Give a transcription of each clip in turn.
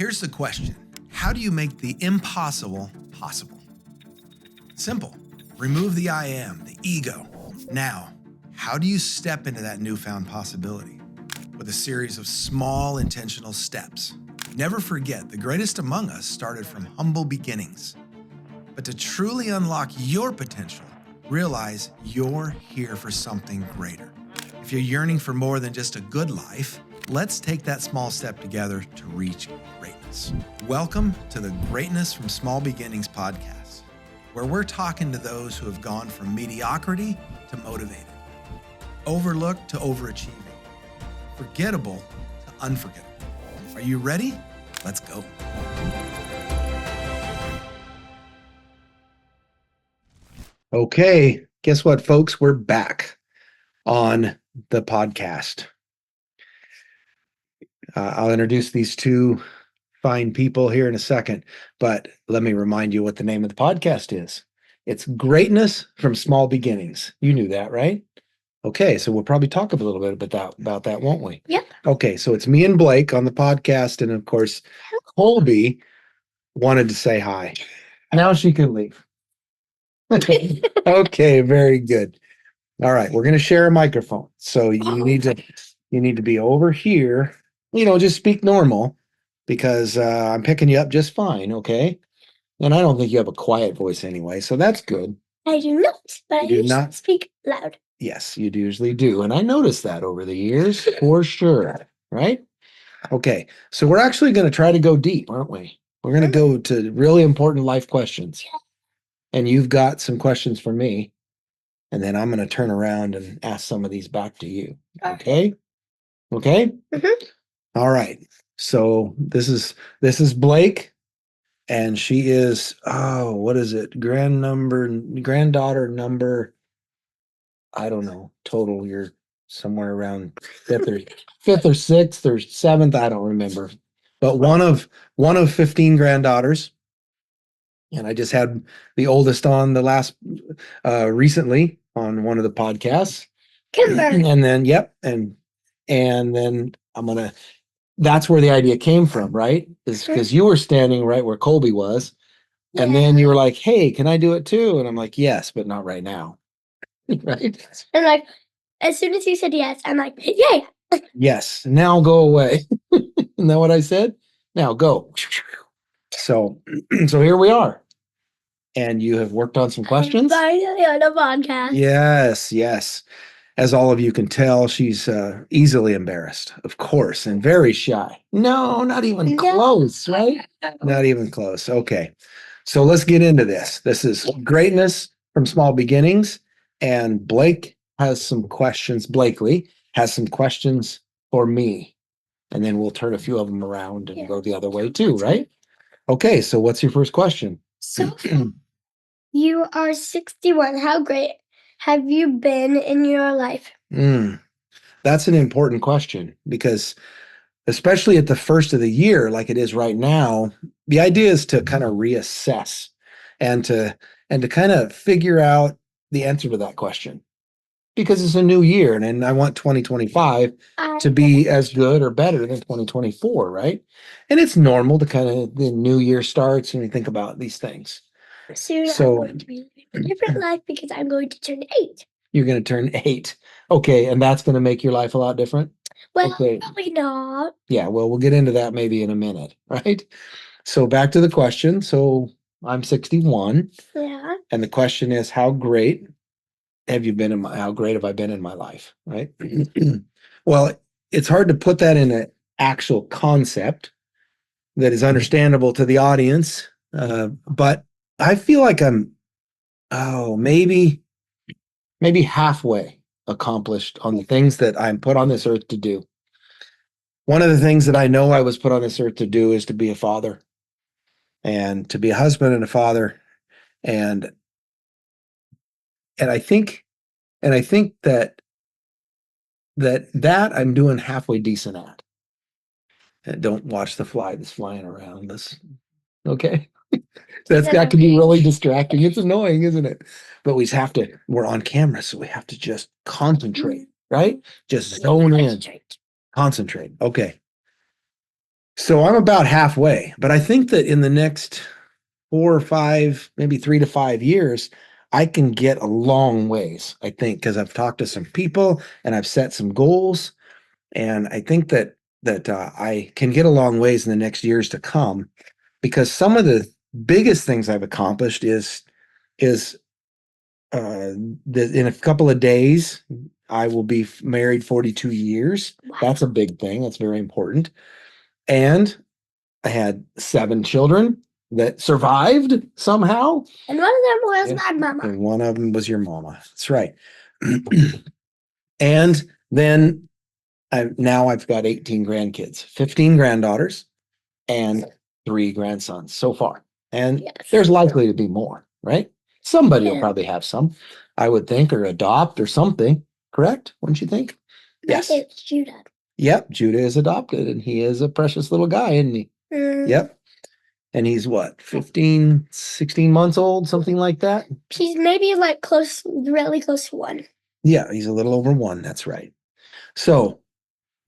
Here's the question. How do you make the impossible possible? Simple. Remove the I am, the ego. Now, how do you step into that newfound possibility? With a series of small intentional steps. Never forget, the greatest among us started from humble beginnings. But to truly unlock your potential, realize you're here for something greater. If you're yearning for more than just a good life, let's take that small step together to reach greatness. Welcome to the Greatness from Small Beginnings podcast, where we're talking to those who have gone from mediocrity to motivated, overlooked to overachieving, forgettable to unforgettable. Are you ready? Let's go. Okay, guess what, folks? We're back on the podcast. I'll introduce these two fine people here in a second, but let me remind you what the name of the podcast is. It's Greatness from Small Beginnings. You knew that, right? Okay, so we'll probably talk a little bit about that, won't we? Yep. Okay, so it's me and Blake on the podcast, and of course, Colby wanted to say hi. Now she can leave. Okay, very good. All right, we're going to share a microphone. So you need to be over here. Just speak normal because I'm picking you up just fine, okay? And I don't think you have a quiet voice anyway, so that's good. I do not, but You I do not speak loud. Yes, you usually do. And I noticed that over the years for sure, right? Okay, so we're actually going to try to go deep, aren't we? We're going to go to really important life questions. And you've got some questions for me. And then I'm going to turn around and ask some of these back to you. Okay? Okay? Mm-hmm. All right. So this is Blake, and she is, what is it? Granddaughter number, I don't know, total. You're somewhere around fifth or sixth or seventh. I don't remember, but one of 15 granddaughters. And I just had the oldest on the last, recently on one of the podcasts. Kimber. And then, yep. And then that's where the idea came from, right? Is because you were standing right where Colby was. And then you were like, hey, can I do it too? And I'm like, yes, but not right now. Right? And like, as soon as you said yes, I'm like, yeah. Yes. Now go away. Isn't that what I said? Now go. So here we are. And you have worked on some questions? Finally on a podcast. Yes. As all of you can tell, she's easily embarrassed, of course, and very shy. No, not even close, right? Not even close. Okay. So let's get into this. This is Greatness from Small Beginnings. And Blakely has some questions for me. And then we'll turn a few of them around and go the other way too, right? Okay. So what's your first question? So you are 61. How great have you been in your life? That's an important question because especially at the first of the year, like it is right now, the idea is to kind of reassess and to kind of figure out the answer to that question because it's a new year and I want 2025 to be as good or better than 2024, right? And it's normal to kind of the new year starts and we think about these things. Soon I'm going to be living a different life because I'm going to turn 8. You're going to turn 8. Okay, and that's going to make your life a lot different? Well, okay. Probably not. Yeah, well, we'll get into that maybe in a minute, right? So back to the question. So I'm 61. Yeah. And the question is, how great have I been in my life, right? Well, it's hard to put that in an actual concept that is understandable to the audience, but I feel like I'm, maybe halfway accomplished on the things that I'm put on this earth to do. One of the things that I know I was put on this earth to do is to be a father and to be a husband and a father. And I think that I'm doing halfway decent at. And don't watch the fly that's flying around us. Okay. That can be really distracting. It's annoying, isn't it? But we're on camera, so we have to just concentrate, right? Just zone in. Concentrate. Okay. So I'm about halfway, but I think that in the next 4 or 5, maybe 3 to 5 years, I can get a long ways, I think, because I've talked to some people and I've set some goals. And I think that I can get a long ways in the next years to come because some of the biggest things I've accomplished is uh, in a couple of days, I will be married 42 years. That's a big thing. That's very important. And I had 7 children that survived somehow. And one of them was Yeah. my mama. And one of them was your mama. That's right. And then now I've got 18 grandkids, 15 granddaughters, and 3 grandsons so far. And Yes. there's likely to be more, right? Somebody will Yeah. probably have some, I would think, or adopt or something, correct? Wouldn't you think? Yes. It's Judah. Yep, Judah is adopted and he is a precious little guy, isn't he? Yep. And he's what, 15, 16 months old, something like that? He's maybe like close, really close to 1. Yeah, he's a little over 1. That's right. So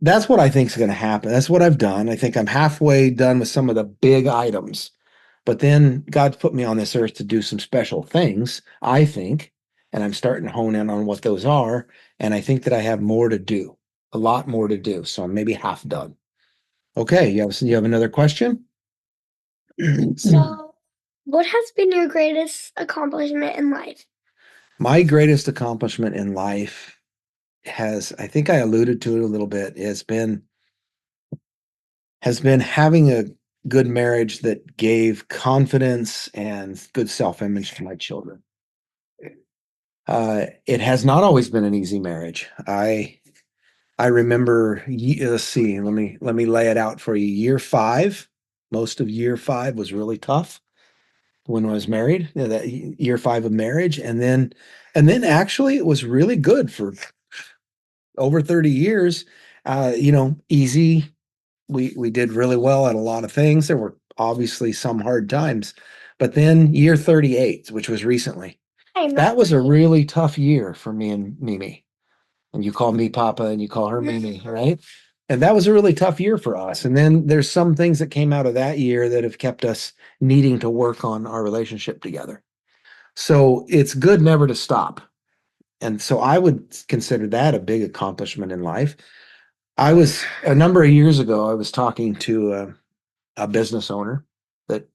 that's what I think is going to happen. That's what I've done. I think I'm halfway done with some of the big items. But then God's put me on this earth to do some special things, I think. And I'm starting to hone in on what those are. And I think that I have more to do, a lot more to do. So I'm maybe half done. Okay, you have another question? So, what has been your greatest accomplishment in life? My greatest accomplishment in life I think I alluded to it a little bit, has been having a good marriage that gave confidence and good self-image to my children. It has not always been an easy marriage. I remember, let's see, let me lay it out for you. Year 5, most of year 5 was really tough when I was married, that year 5 of marriage. And then actually it was really good for over 30 years. Easy. We did really well at a lot of things. There were obviously some hard times, but then year 38, which was recently, that was a really tough year for me and Mimi. And you call me Papa and you call her Mimi, right? And that was a really tough year for us. And then there's some things that came out of that year that have kept us needing to work on our relationship together. So it's good never to stop. And so I would consider that a big accomplishment in life. I was a number of years ago, I was talking to a business owner that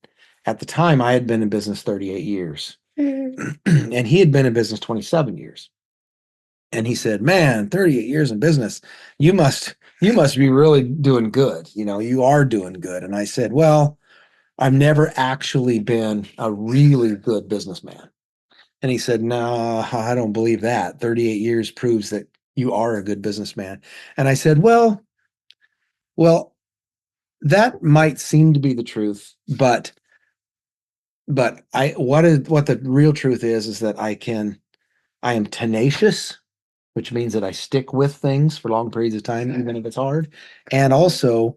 at the time I had been in business 38 years and he had been in business 27 years. And he said, "Man, 38 years in business, you must be really doing good. You are doing good." And I said, "Well, I've never actually been a really good businessman." And he said, "No, I don't believe that. 38 years proves that you are a good businessman." And I said, well, that might seem to be the truth, but what the real truth is that I am tenacious, which means that I stick with things for long periods of time, even if it's hard. And also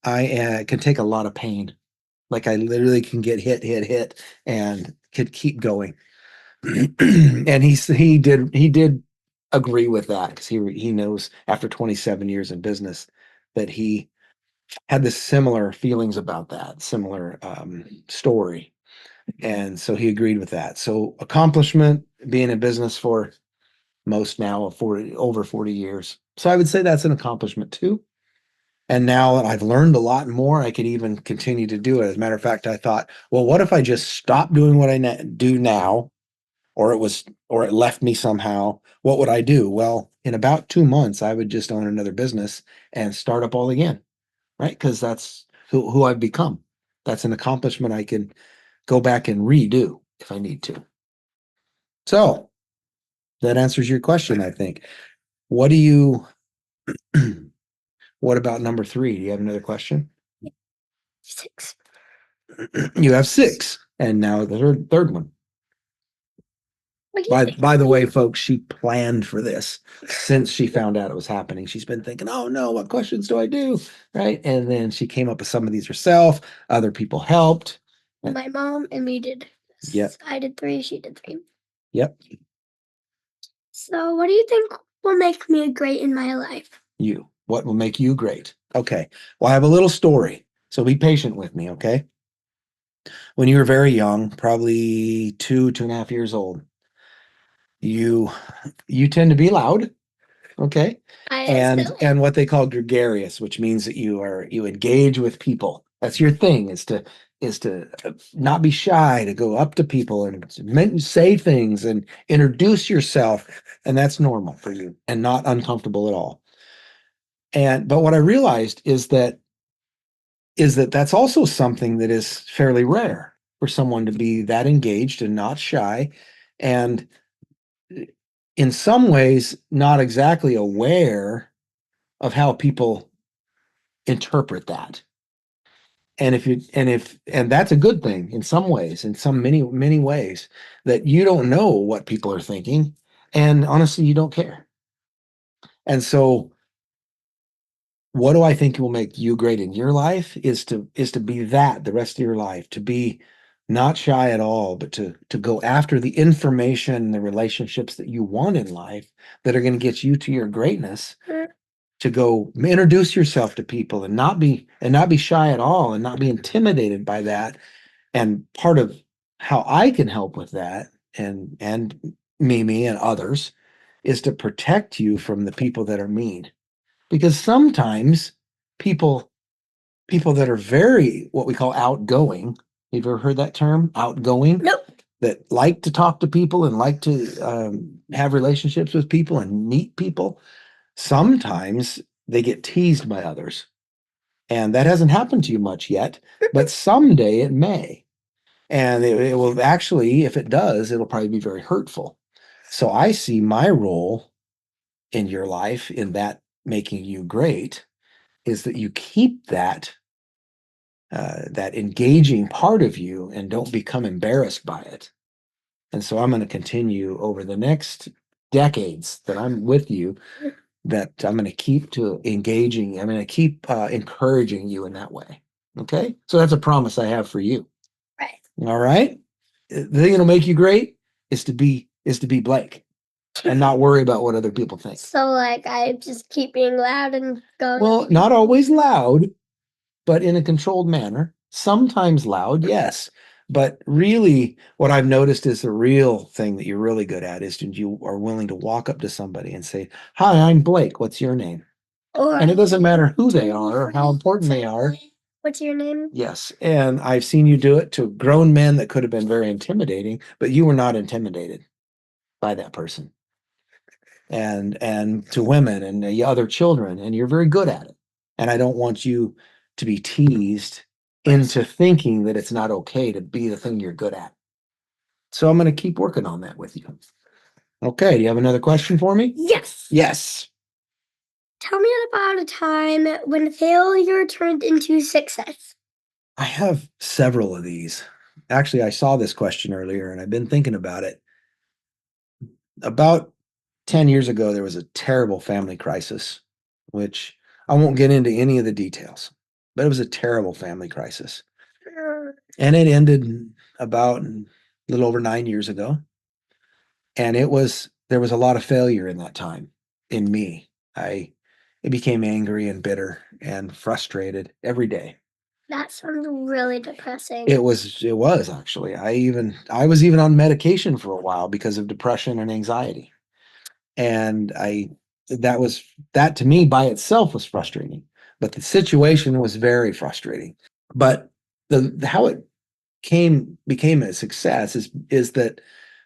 I can take a lot of pain. Like I literally can get hit, and could keep going. And he did agree with that because he knows after 27 years in business that he had the similar feelings about that, similar story. And so he agreed with that. So accomplishment, being in business for most now of over 40 years. So I would say that's an accomplishment too. And now that I've learned a lot more, I could even continue to do it. As a matter of fact, I thought, well, what if I just stopped doing what I do now, or it left me somehow? What would I do? Well, in about 2 months, I would just own another business and start up all again, right? Because that's who I've become. That's an accomplishment I can go back and redo if I need to. So that answers your question, I think. What do you What about number 3? Do you have another question? 6. You have 6, and now the third one. By the way, folks, she planned for this since she found out it was happening. She's been thinking, "Oh no, what questions do I do?" Right? And then she came up with some of these herself. Other people helped. My mom and me did. Yep. I did 3, she did 3. Yep. So, what do you think will make me great in my life? What will make you great? Okay. Well, I have a little story. So be patient with me, okay? When you were very young, probably 2.5 years old, you you tend to be loud, okay? And what they call gregarious, which means that you engage with people. That's your thing, is to not be shy, to go up to people and say things and introduce yourself, and that's normal for you and not uncomfortable at all. And but what I realized is that that's also something that is fairly rare for someone to be that engaged and not shy, and in some ways not exactly aware of how people interpret that. And that's a good thing in some ways, in some many ways, that you don't know what people are thinking, and honestly you don't care. And so what do I think will make you great in your life is to be that the rest of your life, to be not shy at all, but to go after the information and the relationships that you want in life that are going to get you to your greatness, to go introduce yourself to people and not be shy at all and not be intimidated by that. And part of how I can help with that, and Mimi and others, is to protect you from the people that are mean, because sometimes people people that are very what we call outgoing. You've ever heard that term, outgoing? Nope. That like to talk to people and like to have relationships with people and meet people. Sometimes they get teased by others, and that hasn't happened to you much yet, but someday it may. And it will actually, if it does, it'll probably be very hurtful. So I see my role in your life in that making you great is that you keep that engaging part of you and don't become embarrassed by it. And so I'm going to continue over the next decades that I'm with you, that I'm going to keep to engaging. I'm going to keep encouraging you in that way. Okay. So that's a promise I have for you. Right. All right. The thing that'll make you great is to be Blake and not worry about what other people think. So like I just keep being loud and going. Well, not always loud, but in a controlled manner. Sometimes loud, yes. But really, what I've noticed is the real thing that you're really good at is you are willing to walk up to somebody and say, "Hi, I'm Blake. What's your name?" And it doesn't matter who they are or how important they are. What's your name? Yes. And I've seen you do it to grown men that could have been very intimidating, but you were not intimidated by that person. And to women and other children, and you're very good at it. And I don't want you to be teased into thinking that it's not okay to be the thing you're good at. So I'm going to keep working on that with you. Okay, do you have another question for me? Yes. Yes. Tell me about a time when failure turned into success. I have several of these. Actually, I saw this question earlier and I've been thinking about it. About 10 years ago, there was a terrible family crisis, which I won't get into any of the details, but it was a terrible family crisis. And it ended about a little over 9 years ago. And there was a lot of failure in that time in me. I became angry and bitter and frustrated every day. That sounds really depressing. It was actually. I was even on medication for a while because of depression and anxiety. And that to me by itself was frustrating, but the situation was very frustrating. But the how it became a success is that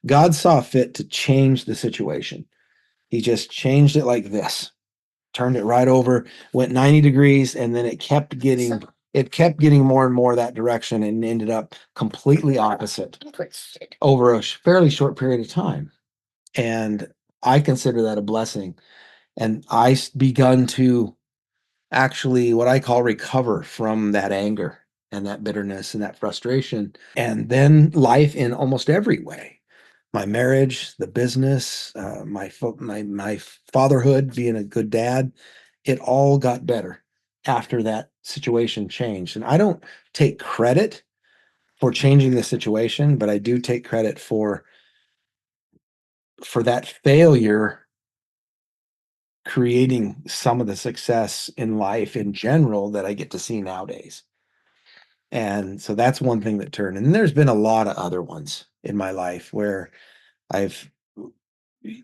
God saw fit to change the situation. He just changed it like this, turned it right over, went 90 degrees, and then it kept getting more and more that direction and ended up completely opposite over a fairly short period of time. And I consider that a blessing. And begun to actually what I call recover from that anger and that bitterness and that frustration. And then life in almost every way. My marriage, the business, my fatherhood, being a good dad, it all got better after that situation changed. And I don't take credit for changing the situation, but I do take credit for that failure creating some of the success in life in general that I get to see nowadays. And so that's one thing that turned. And there's been a lot of other ones in my life where I've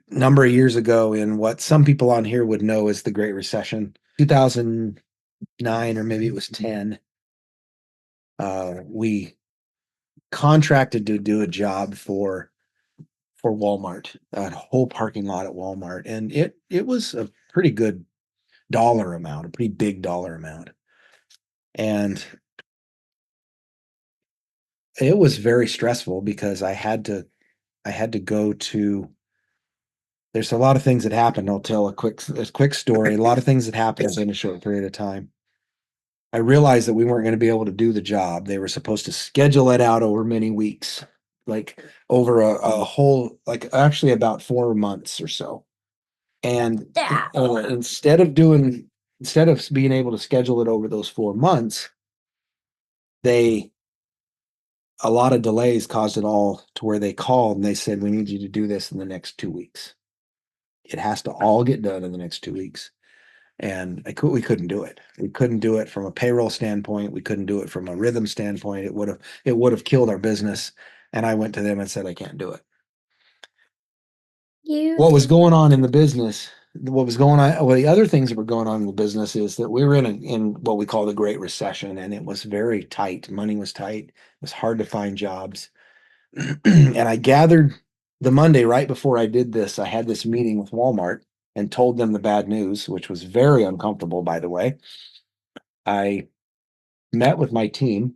number of years ago in what some people on here would know as the Great Recession, 2009, or maybe it was 10. We contracted to do a job for Walmart, a whole parking lot at Walmart, and it was a pretty good dollar amount, a pretty big dollar amount, and it was very stressful because I had to go to. There's a lot of things that happened. I'll tell a quick story. A lot of things that happened in a short period of time. I realized that we weren't going to be able to do the job. They were supposed to schedule it out over many weeks, like over a whole, like actually about 4 months or so. And instead of being able to schedule it over those 4 months, they a lot of delays caused it all to where they called and they said, we need you to do this in the next 2 weeks. It has to all get done in the next 2 weeks. And we couldn't do it. We couldn't do it from a payroll standpoint. We couldn't do it from a rhythm standpoint. It would have killed our business. And I went to them and said, I can't do it. What was going on in the business? What was going on? Well, the other things that were going on in the business is that we were in what we call the Great Recession, and it was very tight. Money was tight. It was hard to find jobs. And I gathered the Monday right before I did this. I had this meeting with Walmart and told them the bad news, which was very uncomfortable, by the way. I met with my team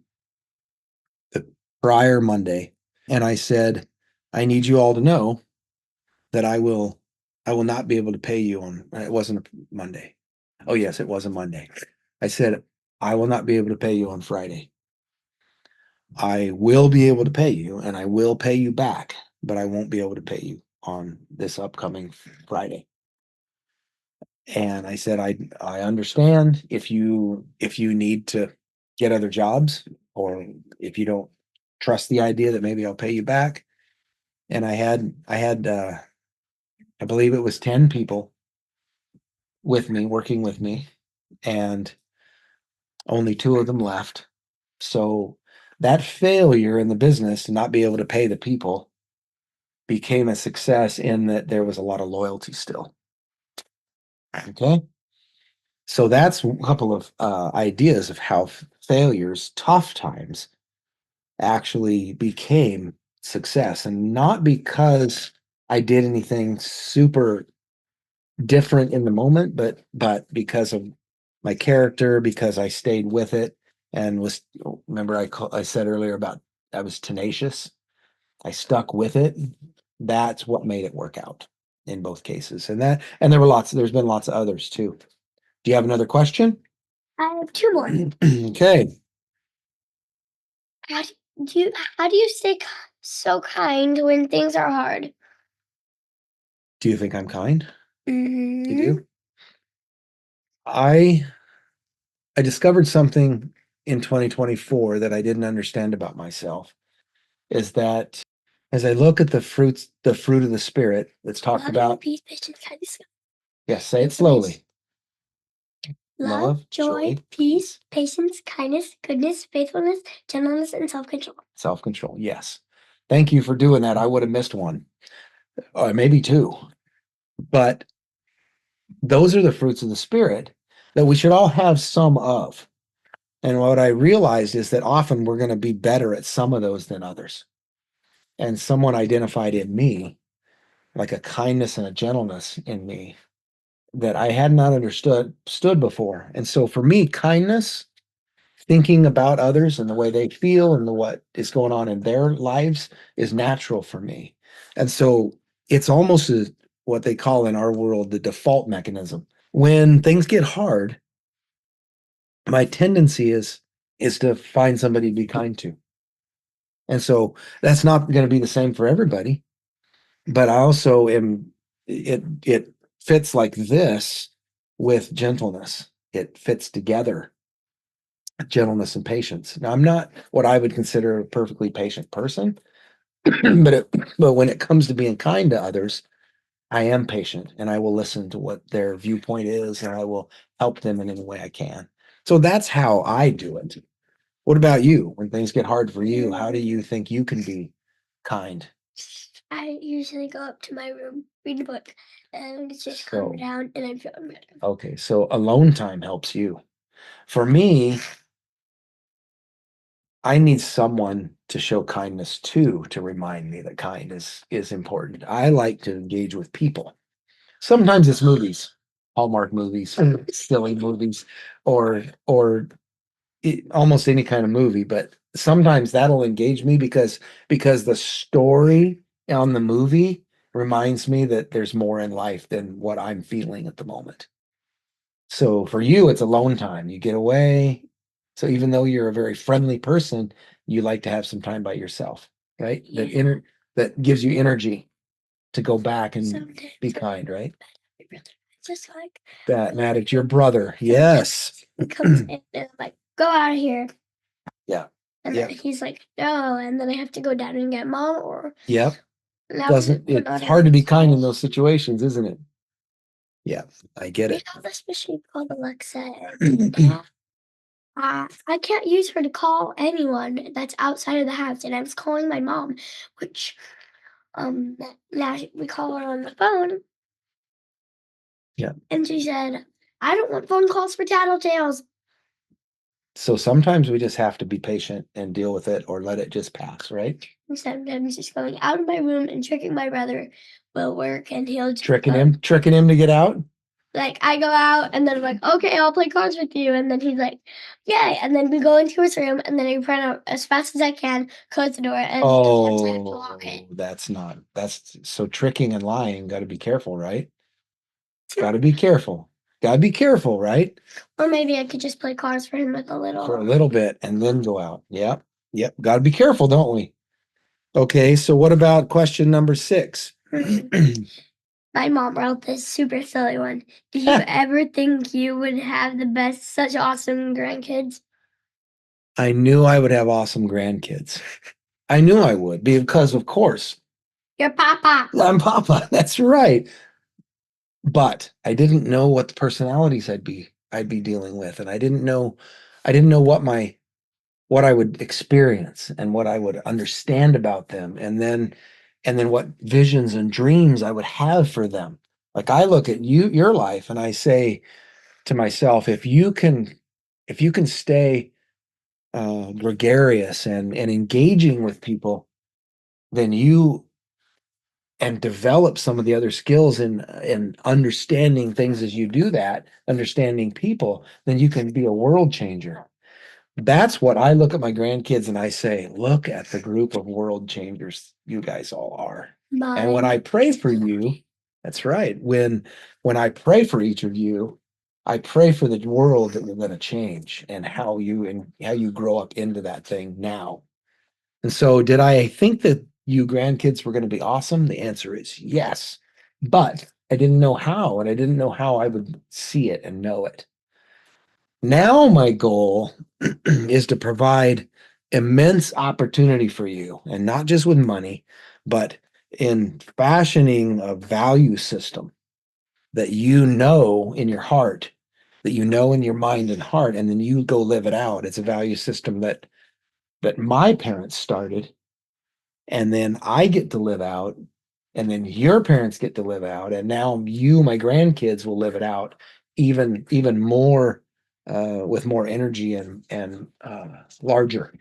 the prior Monday, and I said, I need you all to know that I will not be able to pay you on, it wasn't a Monday. Oh, yes, it was a Monday. I said, I will not be able to pay you on Friday. I will be able to pay you and I will pay you back, but I won't be able to pay you on this upcoming Friday. And I said, I understand if you need to get other jobs, or if you don't trust the idea that maybe I'll pay you back. And I had I believe it was 10 people with me, working with me, and only 2 of them left. So that failure in the business to not be able to pay the people became a success in that there was a lot of loyalty still. Okay. So that's a couple of ideas of how failures, tough times, actually became success. And not because I did anything super different in the moment, but because of my character, because I stayed with it and was, remember I said earlier about I was tenacious. I stuck with it. That's what made it work out in both cases. And there's been lots of others too. Do you have another question? I have 2 more. Okay. How do you stay so kind when things are hard? Do you think I'm kind? Mm-hmm. You do? I discovered something in 2024 that I didn't understand about myself, is that as I look at the fruit of the spirit that's talked about. Peace, patience, kindness. Yes, say it slowly. Love, joy, peace, patience, kindness, goodness, faithfulness, gentleness, and self-control. Self-control, yes. Thank you for doing that. I would have missed one, or maybe 2. But those are the fruits of the spirit that we should all have some of. And what I realized is that often we're going to be better at some of those than others. And someone identified in me like a kindness and a gentleness in me that I had not understood before. And so for me, kindness, thinking about others and the way they feel and what is going on in their lives is natural for me. And so it's almost what they call in our world the default mechanism. When things get hard, my tendency is to find somebody to be kind to. And so that's not going to be the same for everybody, but I also am, it fits like this with gentleness. It fits together, gentleness and patience. Now, I'm not what I would consider a perfectly patient person, but when it comes to being kind to others, I am patient and I will listen to what their viewpoint is and I will help them in any way I can. So that's how I do it. What about you? When things get hard for you, how do you think you can be kind? I usually go up to my room, read a book, and just calm So, down, and I feel better. okay, so alone time helps you. For me, I need someone to show kindness to remind me that kindness is important. I like to engage with people. Sometimes it's movies, Hallmark movies, silly movies, or almost any kind of movie, but sometimes that'll engage me because the story on the movie reminds me that there's more in life than what I'm feeling at the moment. So for you, it's alone time. You get away. So even though you're a very friendly person, you like to have some time by yourself, right? Yeah. That gives you energy to go back and Sometimes be kind, right? it's just like That mad at your brother. Yes. he comes in and I'm like, go out of here. Yeah. And Yeah. then he's like, no, and then I have to go down and get mom or Yep. now Doesn't we're it's not hard to in be the kind in house. those situations, isn't it? Yeah, I get We it. have this machine called Alexa. And I can't use her to call anyone that's outside of the house, and I was calling my mom, which now we call her on the phone, Yeah. and she said, "I don't want phone calls for tattletales." So sometimes we just have to be patient and deal with it or let it just pass, right? And sometimes just going out of my room and tricking my brother will work, and he'll just Tricking him to get out. like I go out, and then I'm like, "Okay, I'll play cards with you," and then he's like, "Yay!" And then we go into his room, and then I run out as fast as I can, close the door, and sometimes I have to lock it. That's so tricking and lying. Got to be careful, right? Got to be careful. Got to be careful, right? Or maybe I could just play cards for him with a For a little. little bit and then go out. Yep. Yep. Got to be careful, don't we? Okay. So what about question number 6? My mom wrote this super silly one. Do you ever think you would have the best, such awesome grandkids? I knew I would have awesome grandkids. I knew I would because, of course, Your papa. I'm Papa. That's right. But I didn't know what the personalities I'd be dealing with, and I didn't know what I would experience and what I would understand about them, and then what visions and dreams I would have for them. Like I look at your life, and I say to myself, if you can stay gregarious and engaging with people, then you and develop some of the other skills in understanding things as you do that, understanding people, then you can be a world changer. That's what I look at my grandkids and I say, look at the group of world changers you guys all are. And when I pray for you, that's right. When I pray for each of you, I pray for the world that you're going to change and how you grow up into that thing now. And so, did I think that you grandkids were going to be awesome? The answer is yes. But I didn't know how, and I didn't know how I would see it and know it. Now, my goal is to provide immense opportunity for you, and not just with money, but in fashioning a value system that you know in your heart, that you know in your mind and heart, and then you go live it out. It's a value system that my parents started, and then I get to live out, and then your parents get to live out, and now you, my grandkids, will live it out even more with more energy and larger.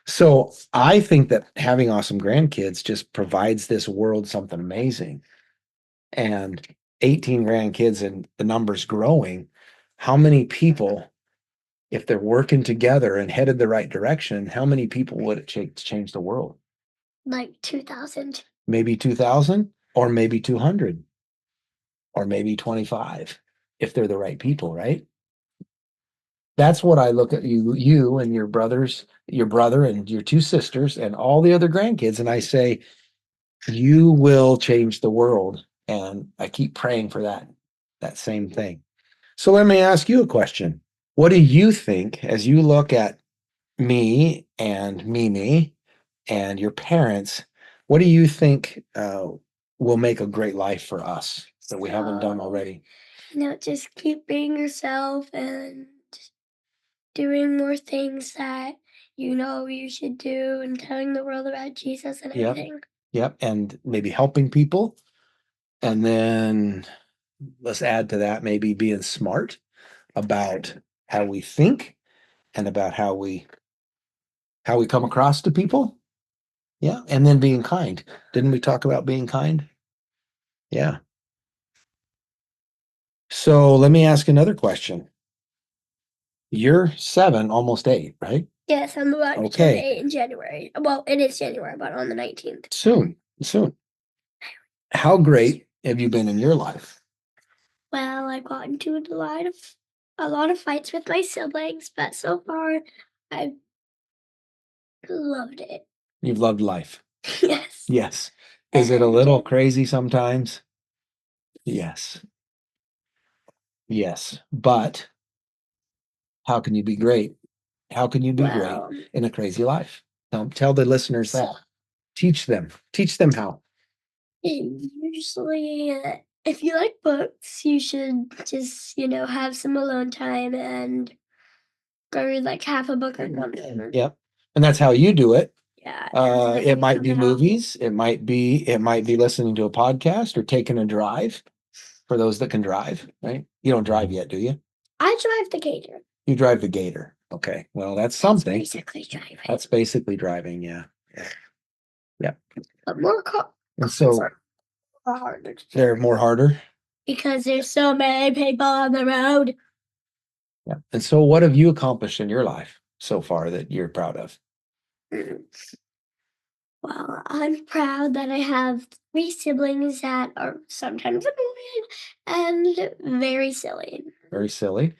So I think that having awesome grandkids just provides this world something amazing. And 18 grandkids and the numbers growing, how many people, if they're working together and headed the right direction, how many people would it take to change the world? Like 2,000. Maybe 2,000 or maybe 200 or maybe 25 if they're the right people, right? That's what I look at you and your brothers, your brother and your 2 sisters and all the other grandkids, and I say, you will change the world. And I keep praying for that same thing. So let me ask you a question. What do you think as you look at me and Mimi and your parents, what do you think will make a great life for us that we haven't done already? Just keep being yourself and doing more things that you should do and telling the world about Jesus and Yep. everything. Yep. And maybe helping people. And then let's add to that, maybe being smart about how we think and about how we come across to people. Yeah. And then being kind. Didn't we talk about being kind? Yeah. So let me ask another question. You're 7, almost 8, right? Yes, I'm about to turn Okay. 8 in January. Well, it is January, but on the 19th. Soon. How great have you been in your life? Well, I got into a lot of fights with my siblings, but so far I've loved it. You've loved life. Yes. Yes. Is it a And little crazy sometimes? Yes. Yes. But how can you be great? How can you be great well, in a crazy life? Tell the listeners that. Teach them. Teach them how. usually, if you like books, you should just, have some alone time and go read like half a book or something. Yep. And that's how you do it. Yeah. It might be movies. It might be listening to a podcast or taking a drive for those that can drive, right? You don't drive yet, do you? I drive the Gator. You drive the Gator. Okay. Well, that's That's something. basically driving. That's basically driving, yeah. Yeah. But more cars And so are harder they're more harder. because there's so many people on the road. Yeah. And so what have you accomplished in your life so far that you're proud of? Well, I'm proud that I have 3 siblings that are sometimes annoying and very silly. Very silly.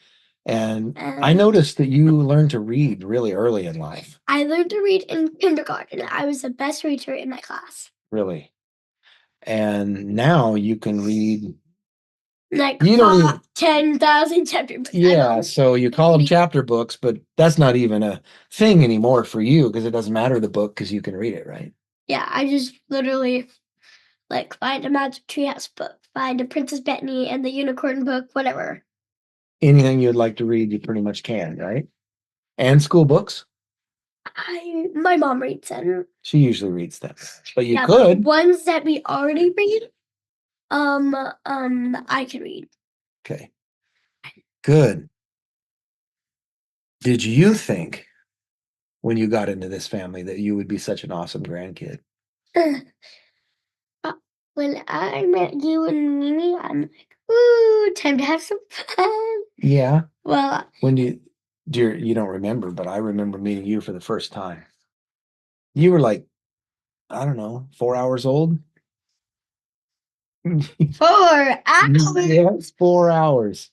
And I noticed that you learned to read really early in life. I learned to read in kindergarten. I was the best reader in my class. Really. And now you can read. Like You don't even 10,000 chapter books. Yeah, so you call them chapter books, but that's not even a thing anymore for you because it doesn't matter the book because you can read it, right? Yeah, I just literally like find a Magic Treehouse book, find a Princess Bethany and the Unicorn book, whatever. Anything you'd like to read, you pretty much can, right? And school books. My mom reads them. She usually reads them, but you Yeah, could. but ones that we already read, I can read. Okay, good. Did you think when you got into this family that you would be such an awesome grandkid? When I met you and Mimi, I'm like, ooh, time to have some fun. Yeah. Well, When you don't remember, but I remember meeting you for the first time. You were like, I don't know, 4 hours old. 4 hours. Yes, 4 hours.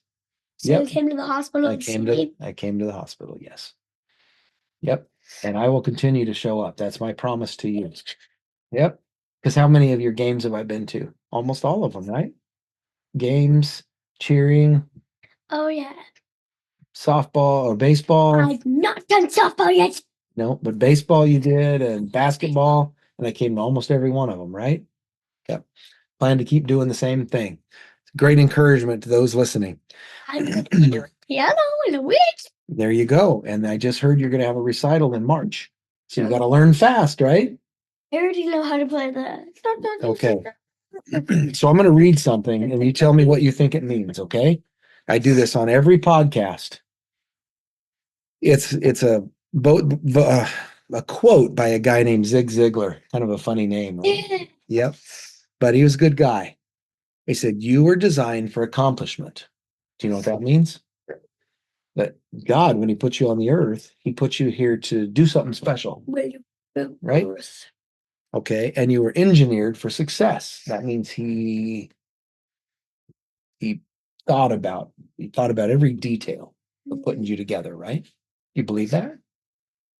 So Yep. you came to the hospital I to see me? came to the hospital, yes. Yep. And I will continue to show up. That's my promise to you. Yep. Because how many of your games have I been to? Almost all of them, right? Games, cheering, Oh, yeah. softball or baseball. I've not done softball yet. No, but baseball you did and basketball, and I came to almost every one of them, right? Yep. Plan to keep doing the same thing. Great encouragement to those listening. I'm going to do piano in a week. There you go. And I just heard you're going to have a recital in March. So you got to learn fast, right? I already know how to play the. Okay. So I'm going to read something and you tell me what you think it means, okay? I do this on every podcast. It's a quote by a guy named Zig Ziglar, kind of a funny name. Right? Yep. But he was a good guy. He said, "You were designed for accomplishment." Do you know what that means? That God, when he put you on the earth, he put you here to do something special. Right? Okay. And you were engineered for success. That means he thought about every detail of putting you together, right? You believe that?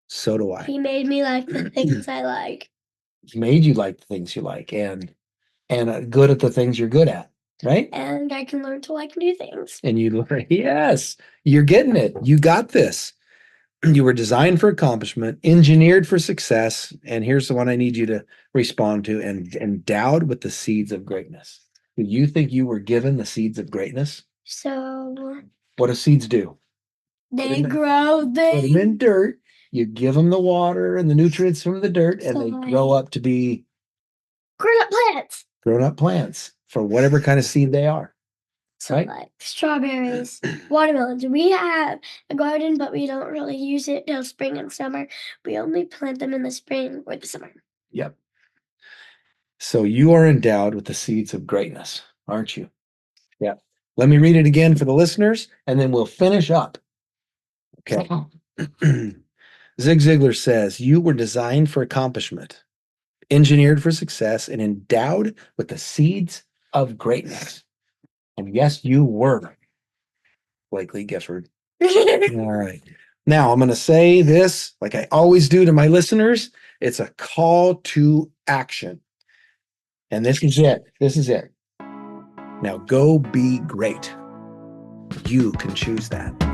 So do I. He made me like the things I like. He made you like the things you like and good at the things you're good at, right? And I can learn to like new things. And you learn, yes, you're getting it. You got this. You were designed for accomplishment, engineered for success. And here's the one I need you to respond to, and endowed with the seeds of greatness. Do you think you were given the seeds of greatness? So What do seeds do? They grow. Put them in dirt. You give them the water and the nutrients from the dirt, and they grow up to be grown-up plants. Grown-up plants for whatever kind of seed they are. So right? like strawberries, watermelons. We have a garden, but we don't really use it till spring and summer. We only plant them in the spring or the summer. Yep. So you are endowed with the seeds of greatness, aren't you? Yeah. Let me read it again for the listeners, and then we'll finish up. Okay. Zig Ziglar says, you were designed for accomplishment, engineered for success, and endowed with the seeds of greatness. And yes, you were, Blakely Gifford. All right. Now I'm going to say this like I always do to my listeners. It's a call to action. And this is it. This is it. Now go be great. You can choose that.